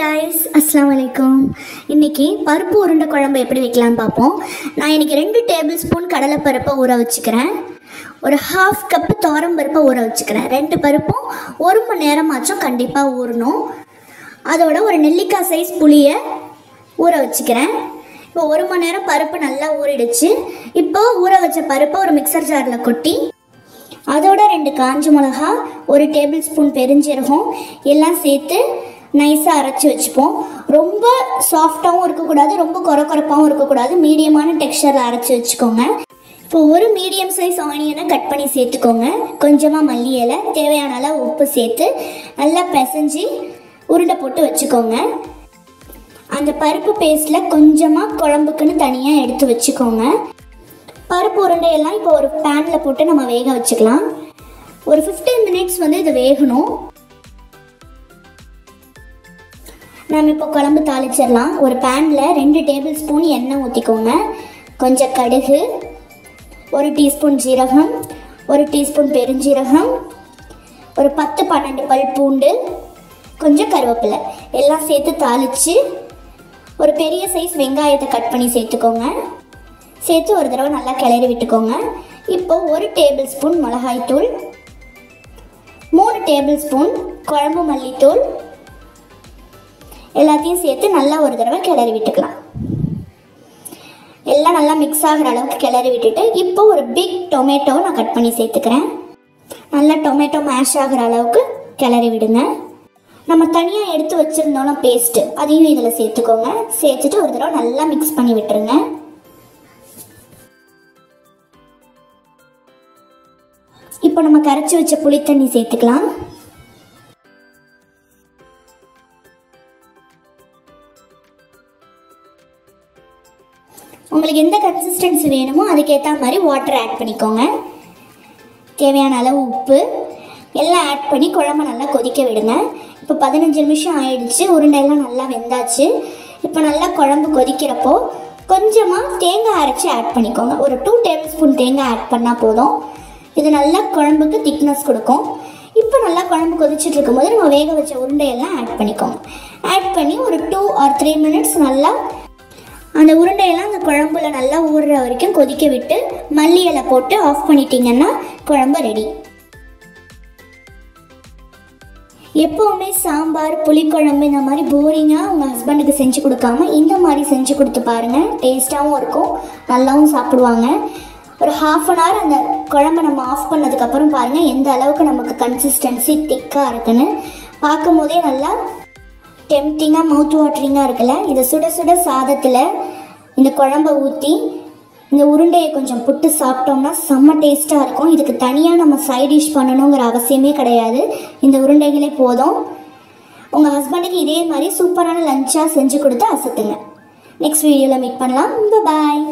guys, Assalamu alaikum. இன்னைக்கு பருப்பு உருண்டை குழம்பு எப்படி வைக்கலாம்னு பார்ப்போம். நான் இன்னைக்கு 2 டேபிள் ஸ்பூன் கடலை பருப்பை ஊற வச்சுக்கிறேன். ஒரு 1/2 கப் துவரம் பருப்பை ஊற வச்சுக்கிறேன். 2 பருப்பும் 1 மணி நேரமாச்சும் கண்டிப்பாக ஊறணும். அதோட ஒரு நெல்லிக்காய் சைஸ் புளியை ஊற வச்சுக்கிறேன். இப்போ 1 மணி நேரம் பருப்பு நல்லா ஊறிடுச்சு. இப்போ ஊற வச்ச பருப்பை ஒரு மிக்சர் ஜாரில் கொட்டி அதோட 2 காஞ்ச மிளகா, 1 டேபிள் ஸ்பூன் பெருஞ்சீரகம் எல்லாம் சேர்த்து நைஸாக அரைச்சி வச்சுப்போம். ரொம்ப சாஃப்டாகவும் இருக்கக்கூடாது, ரொம்ப குறப்பாகவும் இருக்கக்கூடாது, மீடியமான டெக்ஸ்சரில் அரைச்சி வச்சுக்கோங்க. இப்போ ஒரு மீடியம் சைஸ் ஆனியனை கட் பண்ணி சேர்த்துக்கோங்க. கொஞ்சமாக மல்லி இலை, தேவையான அளவு உப்பு சேர்த்து நல்லா பிசைஞ்சு உருண்டை போட்டு வச்சுக்கோங்க. அந்த பருப்பு பேஸ்ட்டில் கொஞ்சமாக குழம்புக்குன்னு தனியாக எடுத்து வச்சுக்கோங்க. பருப்பு உருண்டையெல்லாம் இப்போ ஒரு பேனில் போட்டு நம்ம வேக வச்சுக்கலாம். ஒரு 15 மினிட்ஸ் இது வேகணும். நம்ம இப்போ குழம்பு தாளிச்சிடலாம். ஒரு பேனில் 2 டேபிள் ஸ்பூன் எண்ணெய் ஊற்றிக்கோங்க. கொஞ்சம் கடுகு, 1 டீஸ்பூன் ஜீரகம், 1 டீஸ்பூன் பெருஞ்சீரகம், ஒரு 10-12 பல் பூண்டு, கொஞ்சம் கருவேப்பிலை எல்லாம் சேர்த்து தாளித்து ஒரு பெரிய சைஸ் வெங்காயத்தை கட் பண்ணி சேர்த்துக்கோங்க. சேர்த்து ஒரு தடவை நல்லா கிளறி விட்டுக்கோங்க. இப்போ 1 டேபிள் ஸ்பூன் மிளகாய்த்தூள், 3 டேபிள் ஸ்பூன் குழம்பு மல்லித்தூள் எல்லாத்தையும் சேர்த்து நல்லா ஒரு தடவை கிளறி விட்டுக்கலாம். எல்லாம் நல்லா மிக்ஸ் ஆகிற அளவுக்கு கிளறி விட்டுட்டு இப்போ ஒரு பிக் டொமேட்டோ நான் கட் பண்ணி சேர்த்துக்கிறேன். நல்லா டொமேட்டோ மேஷ் ஆகிற அளவுக்கு கிளறி விடுங்க. நம்ம தனியாக எடுத்து வச்சுருந்தோம்னா பேஸ்ட்டு, அதையும் இதில் சேர்த்துக்கோங்க. சேர்த்துட்டு ஒரு தடவை நல்லா மிக்ஸ் பண்ணி விட்டுருங்க. இப்போ நம்ம கரைச்சி வச்ச புளி தண்ணி சேர்த்துக்கலாம். உங்களுக்கு எந்த கன்சிஸ்டன்சி வேணுமோ அதுக்கேற்ற மாதிரி வாட்டர் ஆட் பண்ணிக்கோங்க. தேவையான அளவு உப்பு எல்லாம் ஆட் பண்ணி குழம்பு நல்லா கொதிக்க விடுங்க. இப்போ 15 நிமிஷம் ஆயிடுச்சு. உருண்டையெல்லாம் நல்லா வெந்தாச்சு. இப்போ நல்லா குழம்பு கொதிக்கிறப்போ கொஞ்சமாக தேங்காய் அரைச்சி ஆட் பண்ணிக்கோங்க. ஒரு 2 டேபிள் ஸ்பூன் தேங்காய் ஆட் பண்ணால் போதும். இது நல்லா குழம்புக்கு திக்னஸ் கொடுக்கும். இப்போ நல்லா குழம்பு கொதிச்சுட்டு இருக்கும்போது நம்ம வேக வச்ச உருண்டையெல்லாம் ஆட் பண்ணிக்கோங்க. ஆட் பண்ணி ஒரு 2 or 3 மினிட்ஸ் நல்லா அந்த உருண்டையெல்லாம் அந்த குழம்புல நல்லா ஊறுற வரைக்கும் கொதிக்க விட்டு மல்லி இலை போட்டு ஆஃப் பண்ணிட்டீங்கன்னா குழம்பு ரெடி. எப்போவுமே சாம்பார், புளிக்குழம்பு இந்த மாதிரி போரிங்காக உங்கள் ஹஸ்பண்டுக்கு செஞ்சு கொடுக்காம இந்த மாதிரி செஞ்சு கொடுத்து பாருங்கள். டேஸ்ட்டாகவும் இருக்கும், நல்லாவும் சாப்பிடுவாங்க. ஒரு 1/2 an hour அந்த குழம்பை நம்ம ஆஃப் பண்ணதுக்கப்புறம் பாருங்கள் எந்த அளவுக்கு நமக்கு கன்சிஸ்டன்சி திக்காக இருக்குன்னு. பார்க்கும் போதே நல்லா டெம்டிங்காக மவுத் வாட்டரிங்காக இருக்குல்ல. இதை சுட சுட சாதத்தில் இந்த குழம்பை ஊற்றி இந்த உருண்டையை கொஞ்சம் புட்டு சாப்பிட்டோம்னா செம்ம டேஸ்ட்டாக இருக்கும். இதுக்கு தனியாக நம்ம சைட் டிஷ் பண்ணணுங்கிற அவசியமே கிடையாது. இந்த உருண்டைகளே போதும். உங்கள் ஹஸ்பண்டுக்கு இதே மாதிரி சூப்பரான லஞ்சாக செஞ்சு கொடுத்து அசத்துங்க. நெக்ஸ்ட் வீடியோவில் மீட் பண்ணலாம். பாய்.